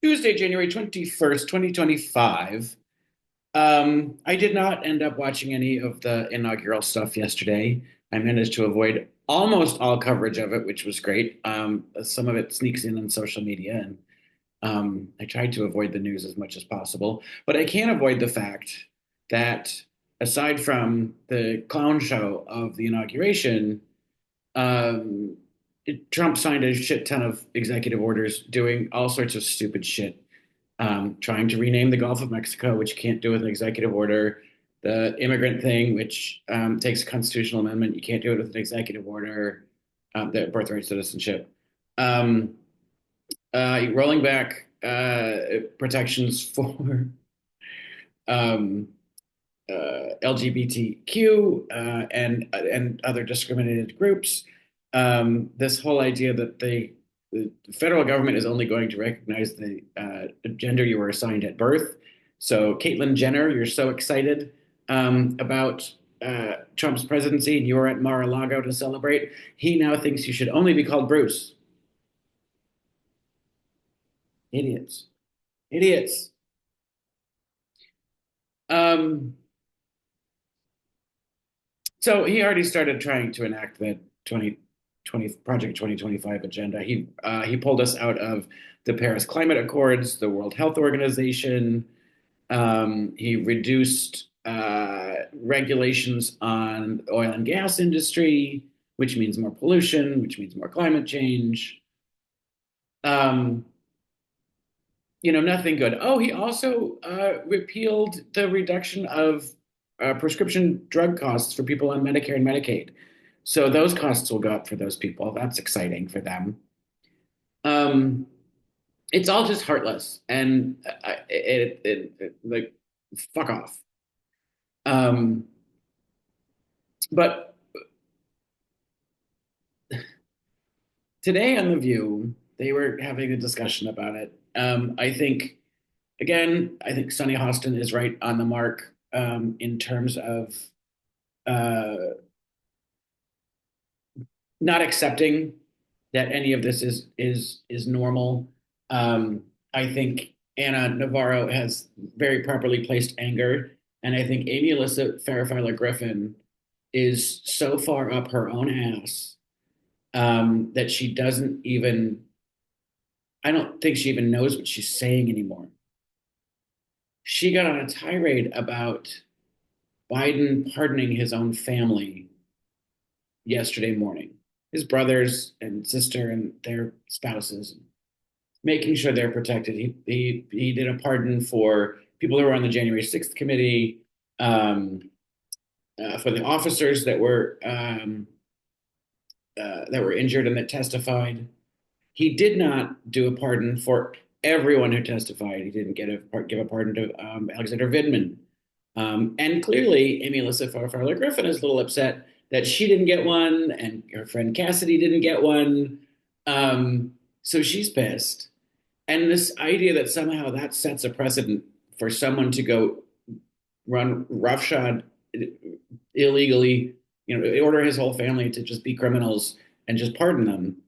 Tuesday, January 21st, 2025. I did not end up watching any of the inaugural stuff yesterday. I managed to avoid almost all coverage of it, which was great. Some of it sneaks in on social media, and I tried to avoid the news as much as possible. But I can't avoid the fact that aside from the clown show of the inauguration, um, Trump signed a shit ton of executive orders doing all sorts of stupid shit, trying to rename the Gulf of Mexico, which you can't do with an executive order. The immigrant thing, which takes a constitutional amendment, you can't do it with an executive order. The birthright citizenship. Um, Rolling back protections for um, LGBTQ and other discriminated groups. This whole idea that the federal government is only going to recognize the gender you were assigned at birth. So, Caitlyn Jenner, you're so excited about Trump's presidency, and you were at Mar-a-Lago to celebrate. He now thinks you should only be called Bruce. Idiots, idiots. Um, So he already started trying to enact the 2020 Project 2025 agenda. He pulled us out of the Paris Climate Accords, the World Health Organization. He reduced regulations on the oil and gas industry, which means more pollution, which means more climate change. Um, Nothing good. Oh, he also repealed the reduction of prescription drug costs for people on Medicare and Medicaid. So those costs will go up for those people. That's exciting for them. Um, it's all just heartless, and like fuck off. Um, but today on The View, they were having a discussion about it. I think Sonny Hostin is right on the mark in terms of uh, not accepting that any of this is normal. Um, I think Anna Navarro has very properly placed anger, and I think Amy Alyssa Fairfiler Griffin is so far up her own ass that she doesn't even. I don't think she even knows what she's saying anymore. She got on a tirade about Biden pardoning his own family yesterday morning, his brothers and sister and their spouses, making sure they're protected. He did a pardon for people who were on the January 6th committee, um, for the officers that were injured and that testified. He did not do a pardon for everyone who testified. He didn't give a pardon to Alexander Vidman. And clearly, Amy Alyssa Farfar Griffin is a little upset that she didn't get one and her friend Cassidy didn't get one. So she's pissed. And this idea that somehow that sets a precedent for someone to go run roughshod illegally, order his whole family to just be criminals and just pardon them.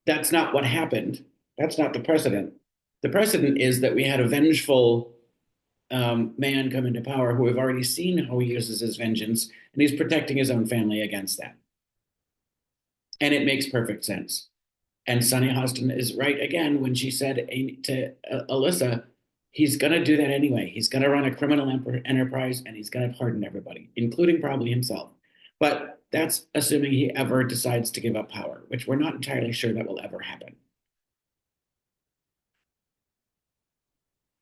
That's not what happened. That's not the precedent. The precedent is that we had a vengeful man come into power who we've already seen how he uses his vengeance, and he's protecting his own family against that. And it makes perfect sense. And Sonny Hostin is right again when she said to Alyssa, he's going to do that anyway. He's going to run a criminal enterprise and he's going to pardon everybody, including probably himself. But that's assuming he ever decides to give up power, which we're not entirely sure that will ever happen.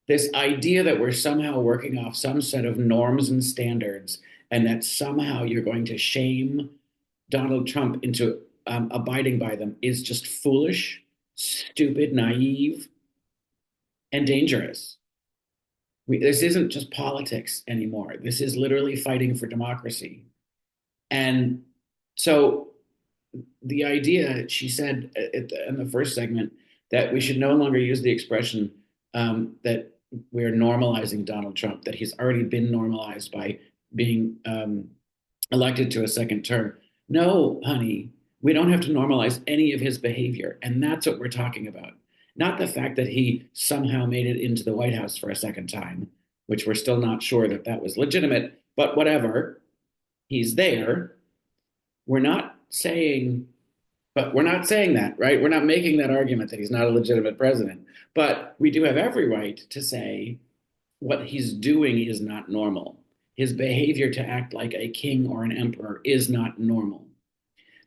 This idea that we're somehow working off some set of norms and standards, and that somehow you're going to shame Donald Trump into abiding by them is just foolish, stupid, naive, and dangerous. This isn't just politics anymore. This is literally fighting for democracy. And so the idea, she said in the first segment, that we should no longer use the expression that we're normalizing Donald Trump, that he's already been normalized by being elected to a second term. No, honey, we don't have to normalize any of his behavior. And that's what we're talking about. not the fact that he somehow made it into the White House for a second time, which we're still not sure that that was legitimate, but whatever, he's there. We're not saying, but we're not saying that, right? We're not making that argument that he's not a legitimate president. But we do have every right to say what he's doing is not normal. His behavior to act like a king or an emperor is not normal.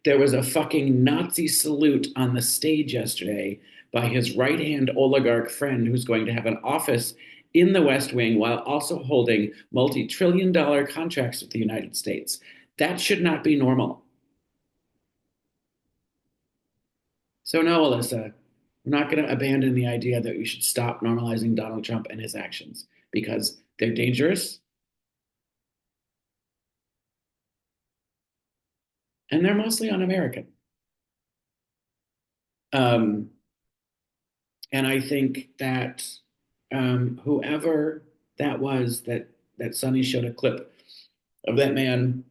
There was a fucking Nazi salute on the stage yesterday by his right hand oligarch friend who's going to have an office in the West Wing while also holding multi trillion dollar contracts with the United States. That should not be normal. So, no, Alyssa, we're not going to abandon the idea that we should stop normalizing Donald Trump and his actions because they're dangerous and they're mostly un American. Um, and I think that whoever that was that Sonny showed a clip of that man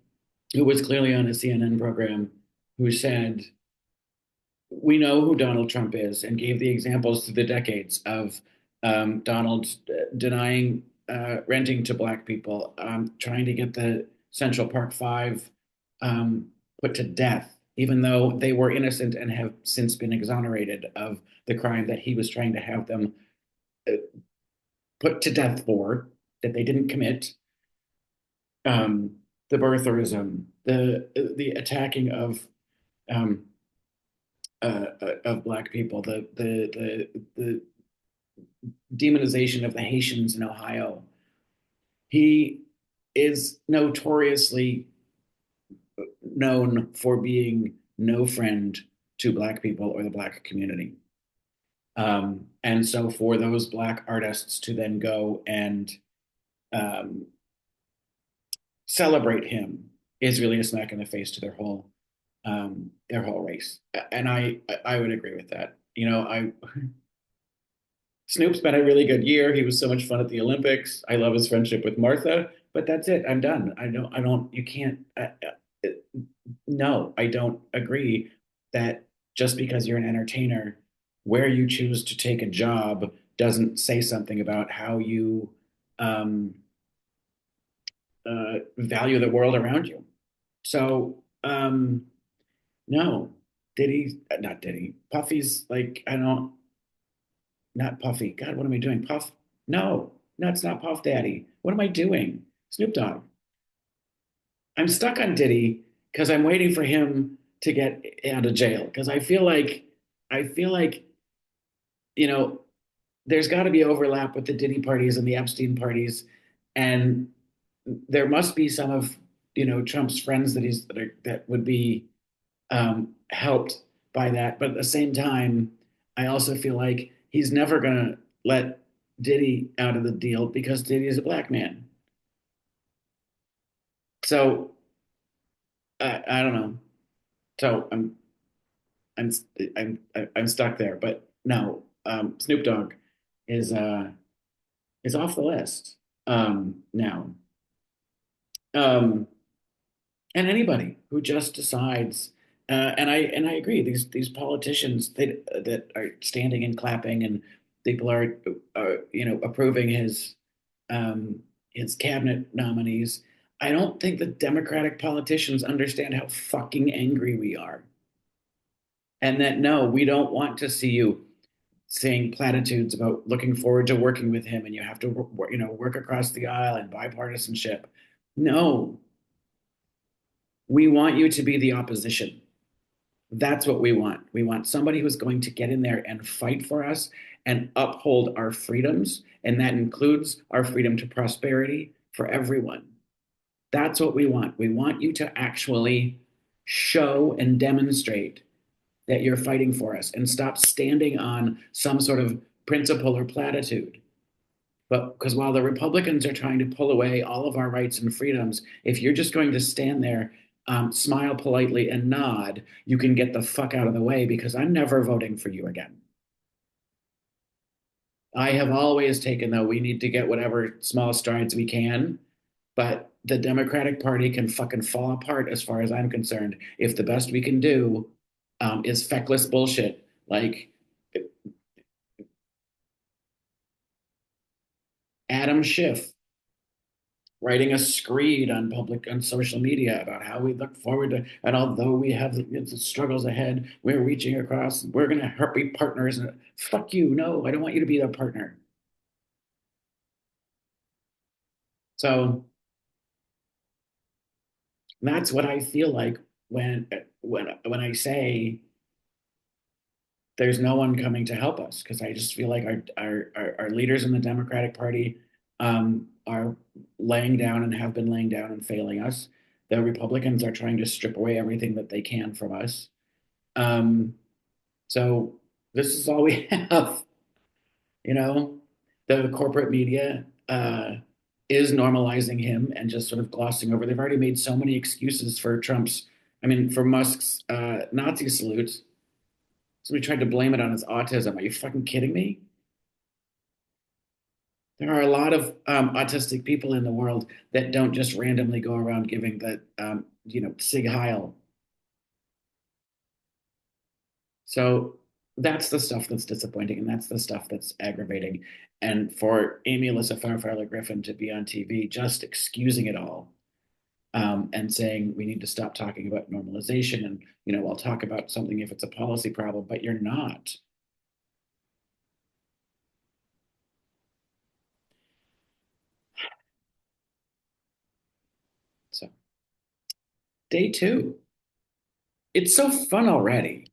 who was clearly on a CNN program who said, "We know who Donald Trump is," and gave the examples through the decades of Donald denying renting to black people, trying to get the Central Park Five put to death, even though they were innocent and have since been exonerated of the crime that he was trying to have them uh, put to death for, that they didn't commit. Um, the birtherism, the attacking um, of black people, the demonization of the Haitians in Ohio. He is notoriously known for being no friend to black people or the black community. And so for those black artists to then go and um, celebrate him is really a smack in the face to their whole race. And I would agree with that. You know, I Snoop's been a really good year. He was so much fun at the Olympics. I love his friendship with Martha, but that's it. I'm done. I don't, you can't, no, I don't agree that just because you're an entertainer, where you choose to take a job doesn't say something about how you um, value the world around you. So, no, Diddy, not Diddy, Puffy's like, I don't, not Puffy. God, what am I doing? Puff? No, no, it's not Puff Daddy. What am I doing? Snoop Dogg. I'm stuck on Diddy because I'm waiting for him to get out of jail because I feel like you know there's got to be overlap with the Diddy parties and the Epstein parties, and there must be some of Trump's friends that would be helped by that. But at the same time, I also feel like he's never gonna let Diddy out of the deal because Diddy is a black man. So I don't know. So I'm I'm stuck there. But no, Snoop Dogg is uh is off the list now. Um, and anybody who just decides, and I agree, these politicians that are standing and clapping, and people are approving his cabinet nominees. I don't think the Democratic politicians understand how fucking angry we are, and that no, we don't want to see you saying platitudes about looking forward to working with him, and you have to work across the aisle and bipartisanship. No, we want you to be the opposition. That's what we want. We want somebody who's going to get in there and fight for us and uphold our freedoms. And that includes our freedom to prosperity for everyone. That's what we want. We want you to actually show and demonstrate that you're fighting for us and stop standing on some sort of principle or platitude. But because while the Republicans are trying to pull away all of our rights and freedoms, if you're just going to stand there, smile politely, and nod, you can get the fuck out of the way because I'm never voting for you again. I have always taken, though, we need to get whatever small strides we can, but the Democratic Party can fucking fall apart as far as I'm concerned if the best we can do is feckless bullshit like Adam Schiff writing a screed on public on social media about how we look forward to, and although we have the struggles ahead, we're reaching across, we're going to be partners. And fuck you, no, I don't want you to be their partner. So that's what I feel like when I say there's no one coming to help us, because I just feel like our leaders in the Democratic Party are laying down and have been laying down and failing us. The Republicans are trying to strip away everything that they can from us. Um, so this is all we have, you know. The corporate media is normalizing him and just sort of glossing over. They've already made so many excuses for Trump's, I mean, for Musk's Nazi salute. So we tried to blame it on his autism. Are you fucking kidding me? There are a lot of autistic people in the world that don't just randomly go around giving that, Sig Heil. So that's the stuff that's disappointing, and that's the stuff that's aggravating. And for Amy Alyssa Farfalla Griffin to be on TV just excusing it all, and saying we need to stop talking about normalization, and I'll talk about something if it's a policy problem, but you're not. So day two, it's so fun already.